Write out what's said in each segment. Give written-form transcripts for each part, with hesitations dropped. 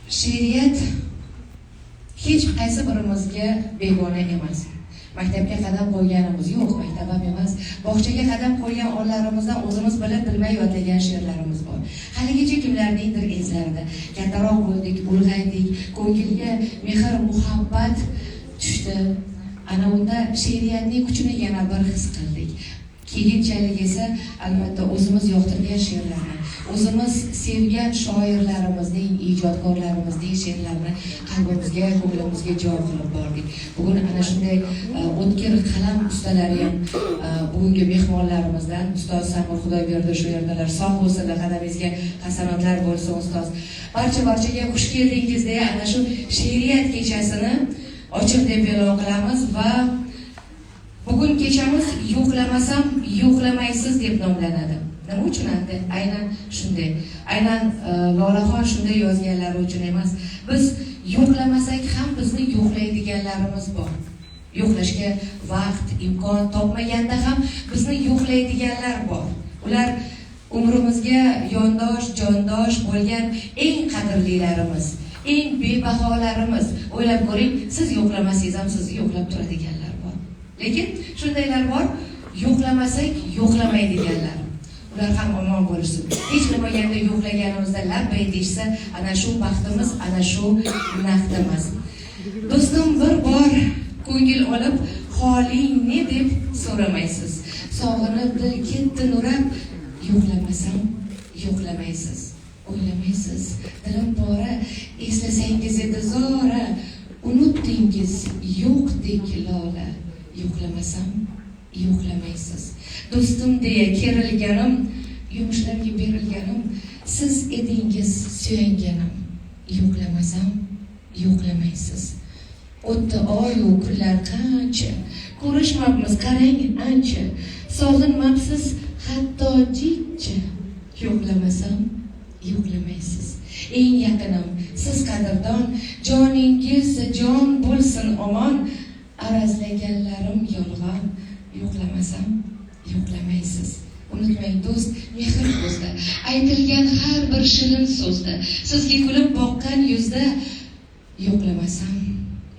She'riyat hech qaysi birimizga begona emas. Maktabga qadam qo'yganimiz yo'q, maktab ham emas. Bog'chaga qadam qo'ygan onlarimizdan o'zimiz bilib bilmay yodlagan she'rlarimiz bor. Haligacha kimlarningdir eslarida. Kattaroq bo'ldik, ulg'aydik, ko'ngilga mehr, muhabbat tushdi. Ana unda she'riyatning kuchini yana bir his qildik. Keyinchalik esa albatta o'zimiz yoqtirgan she'rlarni, o'zimiz sevgan shoirlarimizning, ijodkorlarimizning she'rlarini qalbimizga, ko'nglimizga joy qilib bordik. Bugun ana shunday o'tkir qalam ustalari ham bugungi mehmonlarimizdan ustoz Samir Xudoyberdi shu yerdalar. Sog' bo'lsinlar, qadamingizga qasamotlar bo'lsin ustoz. Barchaga xush keldingiz deya ana shu she'riyat kechasini ochiq deb e'lon qilamiz va bugun kechamiz yo'qlamasam yo'qlamaysiz deb nomlanadi. Nima uchun endi? Aynan shunday. Aynan Lolaxon shunday yozganlari uchun emas. Biz yo'qlamasak ham bizni yo'qlaydiganlarimiz bor. Yo'qlashga vaqt, imkon topmaganda ham bizni yo'qlaydiganlar bor. Ular umrimizga yondosh, jondosh bo'lgan eng qadrlilarimiz, eng bebaholarimiz. O'ylab ko'ring, siz yo'qlamasangiz ham sizni yo'qlab turadiganlar bor. Lekin shundaylar bor, yo'qlamasak yo'qlamaydiganlar. Ular ham omon bo'lsin. Hech nimaganda yo'qlaganimizda labbay deysa, ana shu baxtimiz, ana shu naqdimiz. Do'stim, bir bor ko'ngil olib, holing ne deb so'ramaysiz. Sog'inib dil ketdi nurab, yo'qlamasam yo'qlamaysiz. O'ylamaysiz, dilim pora, eslasangiz edi zora, unutdingiz yo'qdek lola. Yo'qlamasam yo'qlamaysiz. Do'stim deya kerilganim, yumushlarga berilganim, siz edingiz suyanganim. Yo'qlamasam yo'qlamaysiz. O'tdi oyu kunlar qancha, ko'rishmabmiz qarang ancha, sog'inmabsiz hatto jicha. Yo'qlamasam yo'qlamaysiz. Eng yaqinim siz qadrdon, joningiz jon bo'lsin omon. Arazlaganlarim yolg'on, yo'qlamasam yo'qlamaysiz. Unutmang do'st, mehr ko'zda, aytilgan har bir shirin so'zda, sizga kulib boqqan yuzda, yo'qlamasam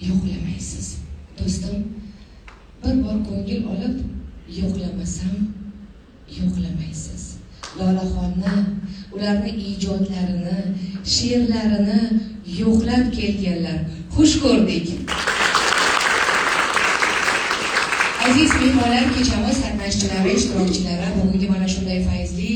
yo'qlamaysiz. Do'stim, bir bor ko'ngil olib, yo'qlamasam yo'qlamaysiz. Lolaxonni, ularni ijodlarini, she'rlarini yo'qlab kelganlar. Xush ko'rdik. Aziz mehmonlar, kechamiz qatnashchilari, ishtirokchilari, bugungi mana shunday fayzli